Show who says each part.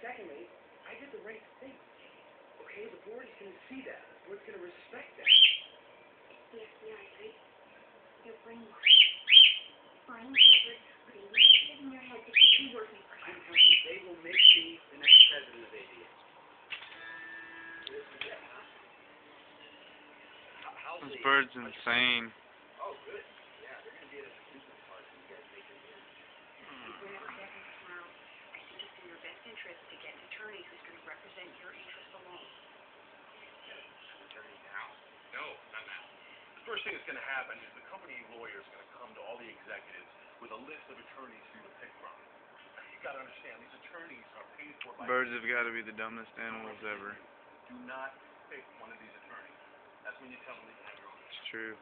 Speaker 1: secondly, I did the right thing. Okay, the board is going to see that. The board's going to respect that.
Speaker 2: The FBI, right? You're brainwashed. Fine, Shepard, putting new ideas in your head to keep you working for
Speaker 1: I'm
Speaker 2: him.
Speaker 1: telling you, they will make me the next president of ABS. This is it, huh? How's
Speaker 3: This
Speaker 1: the...
Speaker 3: bird's insane.
Speaker 1: Oh, good. Yeah, they're going to be at a business party. You guys make it in.
Speaker 2: Whenever Devin is around, I think it's in your best interest to get an attorney who's going to represent your interests alone.
Speaker 1: An attorney now?
Speaker 4: No, not now. The first thing that's going to happen is the company lawyer is going to come to all the executives with a list of attorneys for you to pick from. Now, you've got to understand, these attorneys are paid for by...
Speaker 3: Birds have got to be the dumbest animals ever.
Speaker 4: Do not pick one of these attorneys. That's when you tell them that you have your own.
Speaker 3: It's true.